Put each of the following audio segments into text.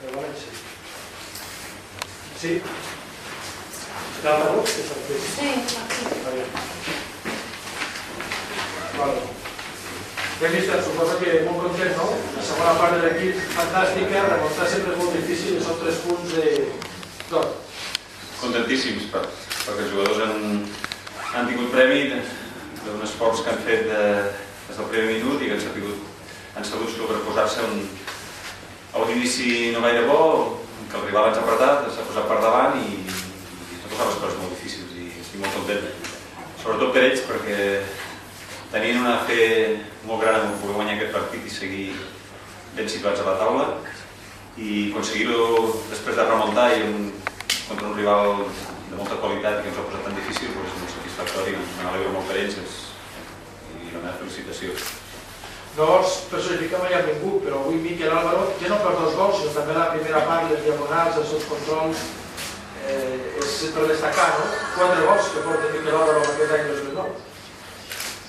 de València. Sí? L'Àlvaro? Sí, bé, míster, suposo que molt content, no? La segona part de l'equip fantàstica, remuntar sempre és molt difícil i són 3 punts d'or. Contentíssims perquè els jugadors han tingut premi d'un esforç que han fet des del primer minut i que han sabut sobreposar-se a un inici no gaire bo, que el rival ens ha apretat, s'ha posat per davant i s'ha posat les coses molt difícils i estic molt content. Sobretot per ells perquè tenien una fe molt gran en poder guanyar aquest partit i seguir ben situats a la taula i aconseguir-ho després de remuntar i contra un rival de molta qualitat i que ens ha posat tan difícil és molt satisfactori, m'alegro molt per ells i la meva felicitació. No vols personificar mai a ningú, però avui Miquel Álvaro, ja no per 2 gols, sinó també la primera part, les diagonals, els seus controls, és per destacar, no? 4 gols que porta Miquel Álvaro aquest any 2009.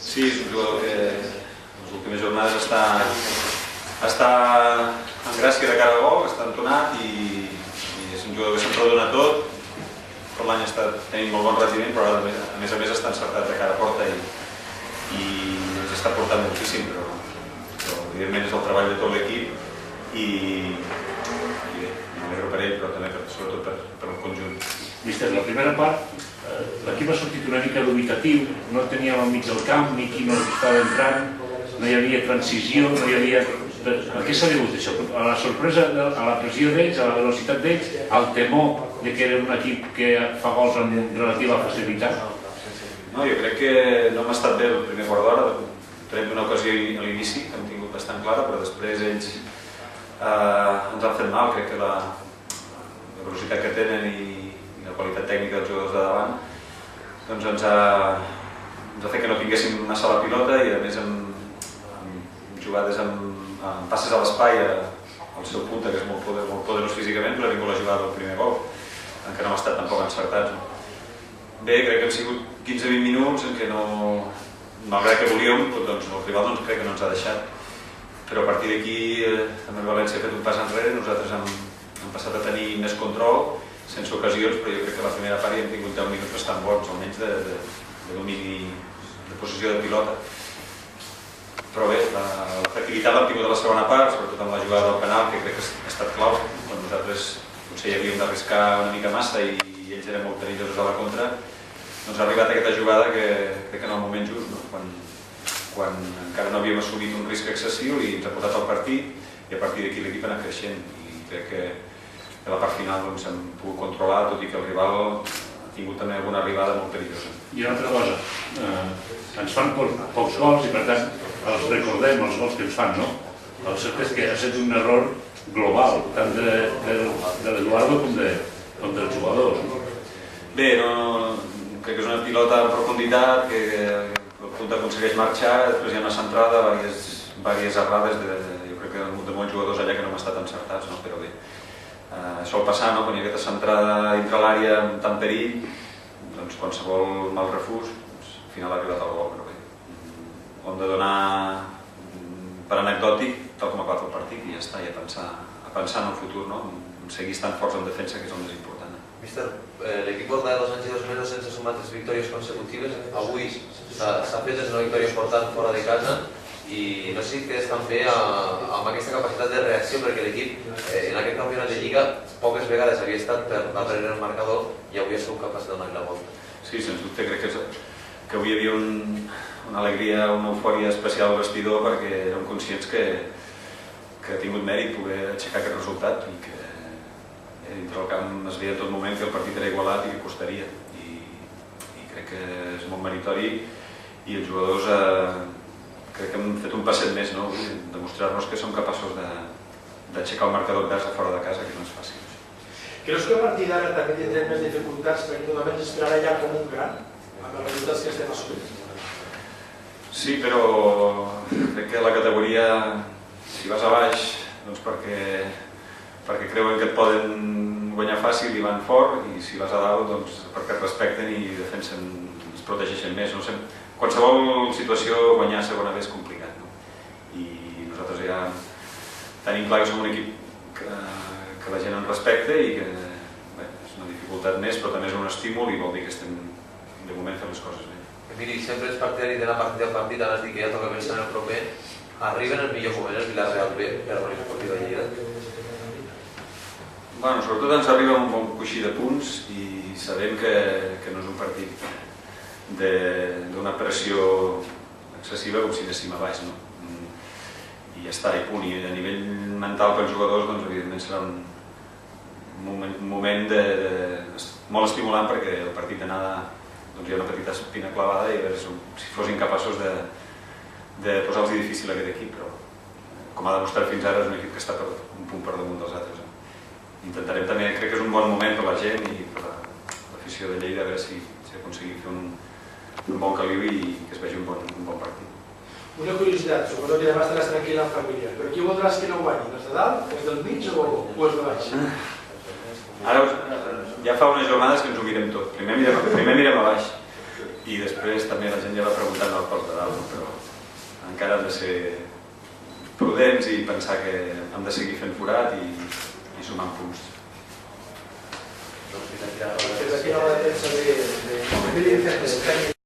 Sí, és un jugador que les últimes jornades està en gràcia de cara a gol, està entonat i és un jugador que sempre ho dona tot. Tot l'any està tenint molt bon rendiment, però a més està encertat de cara a porta i ens està portant moltíssim, però evidentment és el treball de tot l'equip i bé, m'alegro per ell, però també sobretot per el conjunt. Mister, la primera part l'equip ha sortit una mica dubitatiu, no teníem al mig del camp ni qui no estava entrant, no hi havia transició, no hi havia... A què s'ha degut això? A la sorpresa, a la pressió d'ells, a la velocitat d'ells, al temor de que era un equip que fa gols amb relativa facilitat? No, jo crec que no hem estat bé el primer quart d'hora, tret d'una ocasió a l'inici, que hem tingut bastant clara, però després ells ens han fet mal. Crec que la velocitat que tenen i la qualitat tècnica dels jugadors de davant doncs ens ha fet que no tinguéssim massa la pilota i a més amb jugades amb passes a l'espai al seu punta, que és molt poderós físicament, però ha vingut la jugada del primer gol, en què no hem estat tampoc encertats. Bé, crec que han sigut 15-20 minuts en què no, malgrat que volíem, doncs el rival crec que no ens ha deixat. Però a partir d'aquí també el València ha fet un pas enrere, nosaltres hem passat a tenir més control, sense ocasions, però jo crec que a la primera part hi hem tingut 10 minuts bastant bons, almenys de domini, de possessió de pilota. Però bé, l'efectivitat l'hem tingut a la segona part, sobretot amb la jugada del penal, que crec que ha estat clau, quan nosaltres potser hi havíem d'arriscar una mica massa i ells eren molt perillosos a la contra, doncs ha arribat aquesta jugada que crec que en el moment just, quan encara no havíem assumit un risc excessiu i ens ha portat al partit i a partir d'aquí l'equip ha anat creixent i crec que a la part final hem pogut controlar, tot i que el rival ha tingut també alguna arribada molt perillosa. I una altra cosa, ens fan pocs gols i per tant els recordem els gols que ens fan, no? El cert és que ha estat un error global, tant de l'Eduardo com dels jugadors. Bé, crec que és una pilota en profunditat, que el punt aconsegueix marxar, després hi ha una centrada, diverses errades, jo crec que de molts jugadors allà que no han estat encertats, però bé. Sol passar, quan hi ha aquesta centrada dintre l'àrea amb tant perill, doncs qualsevol mal refús, al final ha arribat al gol, però bé. Ho hem de donar per anecdòtic, tal com ha acabat el partit, i ja està, i a pensar en el futur, en seguir estant forts en defensa, que és el més important. Mister, l'equip porta 2 anys i 2 mesos sense sumar 3 victòries consecutives. Avui s'ha fet una victòria important fora de casa i no sé si té també amb aquesta capacitat de reacció, perquè l'equip en aquest campionat de Lliga poques vegades havia estat per darrere el marcador i avui ha sigut capaç de donar la volta. Sí, sens dubte, crec que avui hi havia una alegria, una eufòria especial al vestidor perquè érem conscients que ha tingut mèrit poder aixecar aquest resultat i que dintre el camp es veia en tot moment que el partit era igualat i que costaria i crec que és molt meritori i els jugadors crec que hem fet un passet més, demostrar-nos que som capaços d'aixecar el marcador advers a fora de casa, que no és fàcil. Creus que a partir d'ara també tindrem més dificultats perquè només esperar allà com un gran amb els resultats que estem assolint? Sí, però crec que la categoria, si vas a baix, doncs perquè creuen que et poden guanyar fàcil i van fort, i si vas a dalt doncs perquè et respecten i defensen, es protegeixen més. Qualsevol situació, guanyar a segona B és complicat, i nosaltres ja tenim clar que som un equip que que la gent en respecta i que és una dificultat més, però també és un estímul i vol dir que estem de moment fent les coses bé. Miri, sempre és partidari d'anar partit a partit, ara has dit que ja toca pensar en el proper. Arriba en el millor moment el Villarreal B per a la Esportiva Lleida? Bueno, sobretot ens arriba un bon coixí de punts i sabem que no és un partit d'una pressió excessiva com si anéssim a baix, no? I ja està, i punt. I a nivell mental pels jugadors, doncs, evidentment serà un moment molt estimulant perquè el partit d'anada hi ha una petita espina clavada i a veure si fossin capaços de posar-los difícil a aquest equip, però com ha demostrat fins ara és un equip que està un punt per damunt dels altres. Intentarem també, crec que és un bon moment per la gent i per l'afició de Lleida, a veure si aconseguim fer un bon caliu i que es vegi un bon partit. Una curiositat, suposo que demà estaràs tranquil amb família, però qui voldràs que no guanyi? Els de dalt, els del mig o els de baix? Ara ja fa unes jornades que ens ho mirem tot. Primer mirem a baix i després també la gent ja va preguntant pels de dalt, però encara hem de ser prudents i pensar que hem de seguir fent forat i sumant punts. Des d'aquí no va de temps de